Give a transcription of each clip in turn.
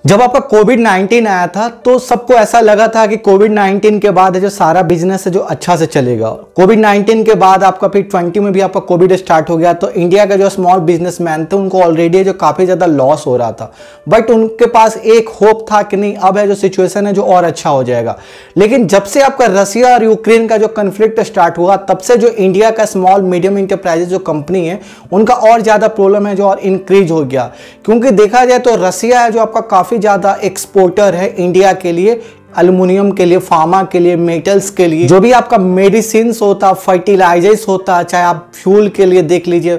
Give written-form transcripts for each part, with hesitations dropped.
जब आपका कोविड-19 आया था तो सबको ऐसा लगा था कि कोविड-19 के बाद जो सारा बिजनेस है जो अच्छा से चलेगा। कोविड-19 के बाद आपका फिर 20 में भी आपका कोविड स्टार्ट हो गया, तो इंडिया का जो स्मॉल बिजनेसमैन थे उनको ऑलरेडी जो काफ़ी ज़्यादा लॉस हो रहा था, बट उनके पास एक होप था कि नहीं अब है जो सिचुएशन है जो और अच्छा हो जाएगा। लेकिन जब से आपका रसिया और यूक्रेन का जो कन्फ्लिक्ट स्टार्ट हुआ तब से जो इंडिया का स्मॉल मीडियम इंटरप्राइजेज जो कंपनी है उनका और ज़्यादा प्रॉब्लम है जो और इंक्रीज हो गया। क्योंकि देखा जाए तो रसिया है जो आपका काफ़ी ज़्यादा एक्सपोर्टर है इंडिया के लिए, एल्युमिनियम के लिए, फार्मा के लिए, मेटल्स के लिए, जो भी आपका मेडिसिन होता, फर्टिलाइजर्स होता, चाहे आप फ्यूल के लिए देख लीजिए,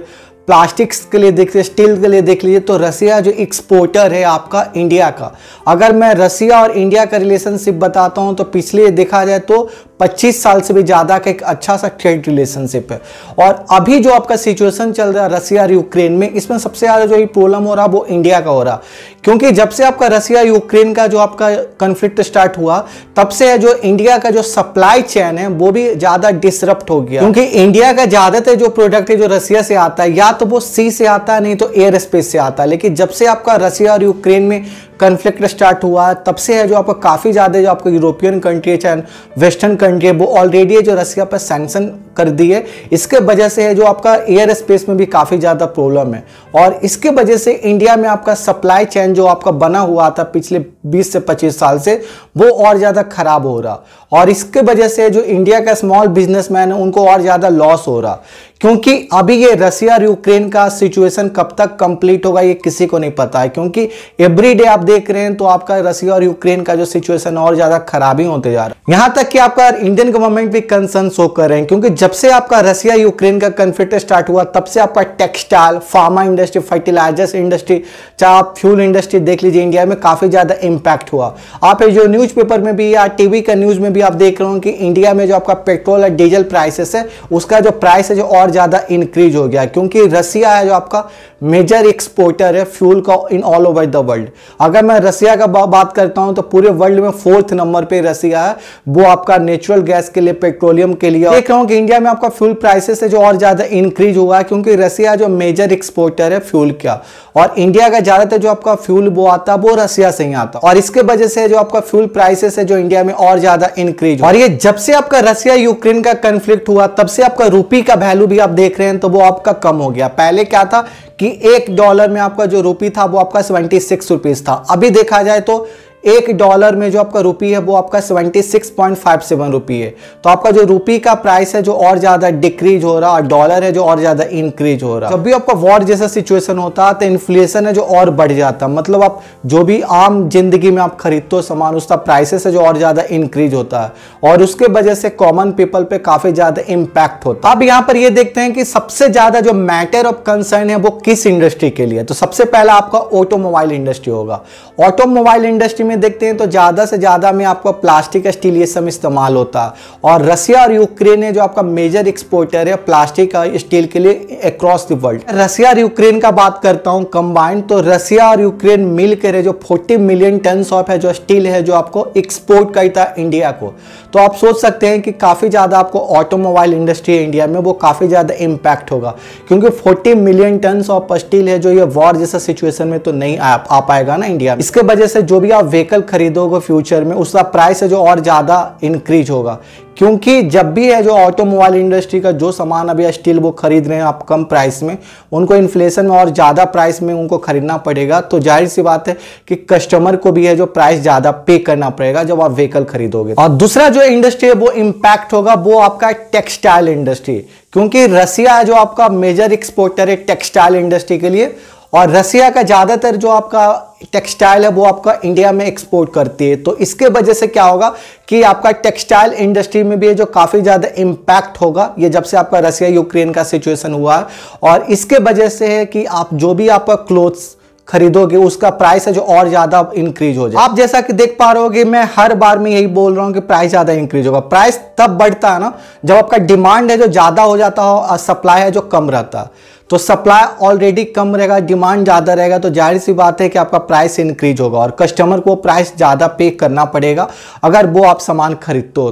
प्लास्टिक्स के लिए देख लीजिए, स्टील के लिए देख लीजिए, तो रसिया जो एक्सपोर्टर है आपका इंडिया का। अगर मैं रसिया और इंडिया का रिलेशनशिप बताता हूं तो पिछले देखा जाए तो 25 साल से भी ज़्यादा का एक अच्छा सा ट्रेड रिलेशनशिप है। और अभी जो आपका सिचुएशन चल रहा है रसिया और यूक्रेन में, इसमें सबसे ज़्यादा जो प्रॉब्लम हो रहा है वो इंडिया का हो रहा, क्योंकि जब से आपका रसिया यूक्रेन का जो आपका कन्फ्लिक्ट स्टार्ट हुआ तब से जो इंडिया का जो सप्लाई चेन है वो भी ज़्यादा डिसरप्ट हो गया। क्योंकि इंडिया का ज़्यादातर जो प्रोडक्ट है जो रसिया से आता है या तो वो सी से आता है, नहीं तो एयर स्पेस से आता है। लेकिन जब से आपका रसिया और यूक्रेन में कन्फ्लिक्ट स्टार्ट हुआ तब से है जो आपका काफ़ी ज़्यादा जो आपको यूरोपियन कंट्री चाहे वेस्टर्न कंट्री है वो ऑलरेडी जो रसिया पर सैंक्शन कर दी है। इसके वजह से है जो आपका एयर स्पेस में भी काफ़ी ज़्यादा प्रॉब्लम है, और इसके वजह से इंडिया में आपका सप्लाई चेन जो आपका बना हुआ था पिछले 20 से 25 साल से वो और ज़्यादा खराब हो रहा, और इसके वजह से जो इंडिया का स्मॉल बिजनेसमैन है उनको और ज़्यादा लॉस हो रहा। क्योंकि अभी ये रसिया और यूक्रेन का सिचुएशन कब तक कंप्लीट होगा ये किसी को नहीं पता है, क्योंकि एवरी डे आप देख रहे हैं तो आपका रसिया और यूक्रेन का जो सिचुएशन और ज़्यादा खराब ही होते जा रहा है। यहाँ तक कि आपका इंडियन गवर्नमेंट भी कंसर्न शो कर रहे हैं, क्योंकि जब से आपका रसिया यूक्रेन का कन्फ्लिक्ट स्टार्ट हुआ तब से आपका textile, pharma industry, fertilisers industry, चाहे आप फ्यूल इंडस्ट्री देख लीजिए, इंडिया में काफ़ी ज़्यादा इम्पैक्ट हुआ। आप जो न्यूज़पेपर में भी या टीवी का न्यूज़ में भी आप देख रहे हो कि इंडिया में जो आपका पेट्रोल और डीजल प्राइसेस है उसका जो प्राइस है जो और ज़्यादा इंक्रीज हो गया, क्योंकि रसिया है जो आपका मेजर एक्सपोर्टर है फ्यूल का in all over the world. अगर मैं रसिया का बात करता हूं तो पूरे वर्ल्ड में 4th नंबर पे रसिया है, वो आपका नेचुरल गैस के लिए, पेट्रोलियम के लिए। देख रहा हूं कि इंडिया में आपका फ्यूल प्राइसेस है जो और ज्यादा इंक्रीज हुआ है, क्योंकि रसिया जो मेजर एक्सपोर्टर है फ्यूल का, और इंडिया का ज्यादातर जो आपका फ्यूल वो आता है वो रसिया से ही आता, और इसके वजह से जो आपका फ्यूल प्राइसेस है जो इंडिया में और ज्यादा इंक्रीज। और ये जब से आपका रसिया यूक्रेन का कन्फ्लिक्ट हुआ तब से आपका रूपी का वैल्यू भी आप देख रहे हैं तो वो आपका कम हो गया। पहले क्या था कि $1 में आपका जो रूपी था वो आपका 76 रुपीज था। अभी देखा जाए तो $1 में जो आपका रूपी है वो आपका 76.57 रुपी है। तो आपका जो रूपी का प्राइस है जो और ज्यादा डिक्रीज हो रहा, और डॉलर है जो और ज्यादा इंक्रीज हो रहा। जब भी आपका वॉर जैसा सिचुएशन होता है तो इन्फ्लेशन है जो और बढ़ जाता, मतलब आप जो भी आम जिंदगी में आप खरीदते हो सामान उसका प्राइसेस है जो और ज्यादा इंक्रीज होता है, और उसके वजह से कॉमन पीपल पे काफी ज्यादा इंपैक्ट होता है। अब यहाँ पर ये देखते हैं कि सबसे ज्यादा जो मैटर ऑफ कंसर्न है वो किस इंडस्ट्री के लिए। तो सबसे पहला आपका ऑटोमोबाइल इंडस्ट्री होगा। ऑटोमोबाइल इंडस्ट्री में देखते हैं तो ज्यादा से ज्यादा में आपका प्लास्टिक, स्टील ये सब इस्तेमाल होता है, और रसिया और यूक्रेन है जो आपका मेजर एक्सपोर्टर है प्लास्टिक और स्टील के लिए अक्रॉस द वर्ल्ड। रसिया और यूक्रेन का बात करता हूं कंबाइंड, तो रसिया और यूक्रेन मिलकर जो 40 मिलियन टन ऑफ है जो स्टील है जो आपको एक्सपोर्ट करता है इंडिया को। तो आप सोच सकते हैं कि काफी ज्यादा आपको ऑटोमोबाइल इंडस्ट्री इंडिया में वो काफी ज्यादा इंपैक्ट होगा, क्योंकि 40 मिलियन टन ऑफ स्टील है जो ये वॉर जैसा सिचुएशन में तो नहीं आ पाएगा ना इंडिया। इसके वजह से जो भी आप व्हीकल खरीदोगे फ्यूचर में उसका प्राइस है जो और ज्यादा इंक्रीज होगा, क्योंकि जब भी है जो ऑटोमोबाइल इंडस्ट्री का जो सामान अभी स्टील वो खरीद रहे हैं आप कम प्राइस में, उनको इन्फ्लेशन में और ज़्यादा प्राइस में उनको खरीदना पड़ेगा। तो जाहिर सी बात है कि कस्टमर को भी है जो प्राइस ज़्यादा पे करना पड़ेगा जब आप व्हीकल खरीदोगे। और दूसरा जो इंडस्ट्री है वो इम्पैक्ट होगा वो आपका टेक्सटाइल इंडस्ट्री, क्योंकि रसिया जो आपका मेजर एक्सपोर्टर है टेक्सटाइल इंडस्ट्री के लिए, और रसिया का ज़्यादातर जो आपका टेक्सटाइल है वो आपका इंडिया में एक्सपोर्ट करती है। तो इसके वजह से क्या होगा कि आपका टेक्सटाइल इंडस्ट्री में भी जो काफ़ी ज़्यादा इम्पैक्ट होगा ये जब से आपका रसिया यूक्रेन का सिचुएशन हुआ है, और इसके वजह से है कि आप जो भी आपका क्लोथ्स खरीदोगे उसका प्राइस है जो और ज्यादा इंक्रीज हो जाए। आप जैसा कि देख पा रहे हो कि मैं हर बार में यही बोल रहा हूं कि प्राइस ज्यादा इंक्रीज होगा। प्राइस तब बढ़ता है ना जब आपका डिमांड है जो ज्यादा हो जाता हो और सप्लाई है जो कम रहता है। तो सप्लाई ऑलरेडी कम रहेगा, डिमांड ज़्यादा रहेगा, तो जाहिर सी बात है कि आपका प्राइस इंक्रीज होगा और कस्टमर को प्राइस ज़्यादा पे करना पड़ेगा अगर वो आप सामान खरीदते हो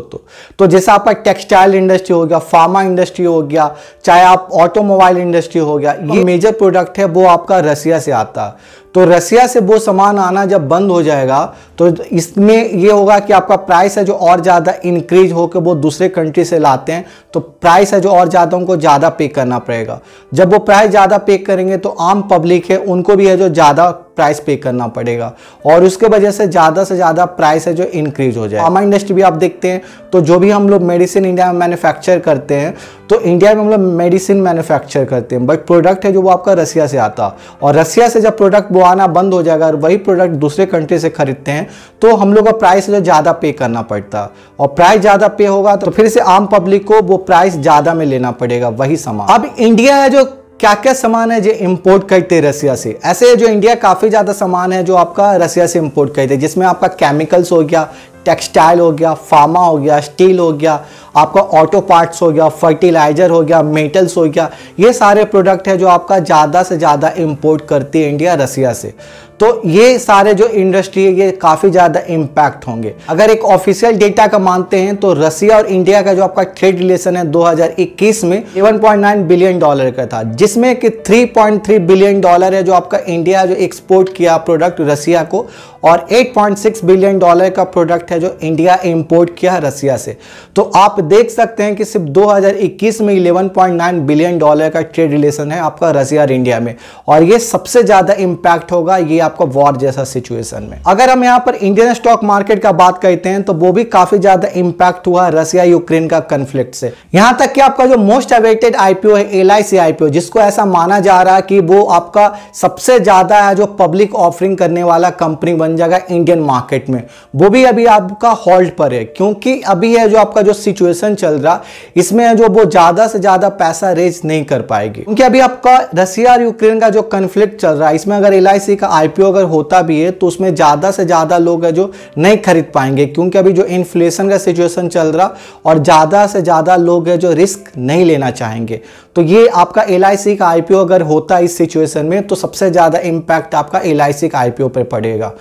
तो जैसा आपका टेक्सटाइल इंडस्ट्री हो गया, फार्मा इंडस्ट्री हो गया, चाहे आप ऑटोमोबाइल इंडस्ट्री हो गया, ये मेजर प्रोडक्ट है वो आपका रसिया से आता है। तो रसिया से वो सामान आना जब बंद हो जाएगा तो इसमें ये होगा कि आपका प्राइस है जो और ज़्यादा इंक्रीज होकर वो दूसरे कंट्री से लाते हैं, तो प्राइस है जो और ज़्यादा उनको ज़्यादा पे करना पड़ेगा। जब वो प्राइस ज़्यादा पे करेंगे तो आम पब्लिक है उनको भी है जो ज़्यादा प्राइस पे करना पड़ेगा और उसके वजह से ज़्यादा प्राइस है जो इंक्रीज हो जाए। फार्मा इंडस्ट्री भी आप देखते हैं तो जो भी हम लोग मेडिसिन इंडिया में मैन्युफैक्चर करते हैं, तो इंडिया में हम लोग मेडिसिन मैन्युफैक्चर करते हैं, बट प्रोडक्ट है जो वो आपका रसिया से आता, और रसिया से जब प्रोडक्ट वो आना बंद हो जाएगा और वही प्रोडक्ट दूसरे कंट्री से खरीदते हैं तो हम लोग का प्राइस जो ज़्यादा पे करना पड़ता है, और प्राइस ज़्यादा पे होगा तो फिर से आम पब्लिक को वो प्राइस ज़्यादा में लेना पड़ेगा वही सामान। अब इंडिया है जो क्या क्या सामान है जो इंपोर्ट करते हैं रसिया से, ऐसे जो इंडिया काफ़ी ज़्यादा सामान है जो आपका रसिया से इंपोर्ट करते हैं, जिसमें आपका केमिकल्स हो गया, टेक्सटाइल हो गया, फार्मा हो गया, स्टील हो गया, आपका ऑटो पार्ट्स हो गया, फर्टिलाइजर हो गया, मेटल्स हो गया, ये सारे प्रोडक्ट है जो आपका ज़्यादा से ज़्यादा इंपोर्ट करती है इंडिया रसिया से। तो ये सारे जो इंडस्ट्री है ये काफ़ी ज़्यादा इम्पैक्ट होंगे। अगर एक ऑफिशियल डेटा का मानते हैं तो रसिया और इंडिया का जो आपका ट्रेड रिलेशन है 2021 में 7.9 बिलियन डॉलर का था, जिसमें कि 3.3 बिलियन डॉलर है जो आपका इंडिया जो एक्सपोर्ट किया प्रोडक्ट रसिया को, और 8.6 बिलियन डॉलर का प्रोडक्ट है जो इंडिया इंपोर्ट किया रसिया से। तो आप देख सकते हैं कि सिर्फ 2021 में 11.9 बिलियन डॉलर का ट्रेड रिलेशन है आपका रसिया और इंडिया में, और ये सबसे ज़्यादा इम्पैक्ट होगा ये आपका वॉर जैसा सिचुएशन में। अगर हम यहाँ पर इंडियन स्टॉक मार्केट का बात करते हैं तो वो भी काफ़ी ज़्यादा इम्पैक्ट हुआ रसिया यूक्रेन का कन्फ्लिक्ट से। यहाँ तक कि आपका जो मोस्ट अवेटेड आईपीओ है LIC आईपीओ, जिसको ऐसा माना जा रहा है कि वो आपका सबसे ज़्यादा है जो पब्लिक ऑफरिंग करने वाला कंपनी बन जाएगा इंडियन मार्केट में, वो भी अभी आपका होल्ड पर है, क्योंकि अभी है जो आपका जो सिचुएशन चल रहा इसमें है जो वो ज़्यादा से ज़्यादा पैसा रेज नहीं कर पाएगी, क्योंकि अभी आपका रसिया और यूक्रेन का जो कन्फ्लिक्ट चल रहा है इसमें अगर LIC का आईपीओ अगर होता भी है तो उसमें ज़्यादा से ज़्यादा लोग है जो नहीं खरीद पाएंगे, क्योंकि अभी जो इन्फ्लेशन का सिचुएशन चल रहा और ज़्यादा से ज़्यादा लोग है जो रिस्क नहीं लेना चाहेंगे। तो ये आपका LIC का आईपीओ अगर होता इस सिचुएशन में तो सबसे ज़्यादा इम्पैक्ट आपका LIC का आईपीओ पर पड़ेगा।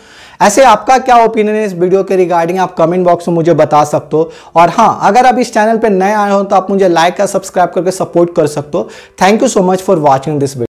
ऐसे आपका क्या ओपिनियन है इस वीडियो के रिगार्डिंग, आप कमेंट बॉक्स में मुझे बता सकते हो। और हाँ, अगर आप इस चैनल पर नए आए हो तो आप मुझे लाइक या सब्सक्राइब करके सपोर्ट कर सकते हो। Thank you so much for watching this video.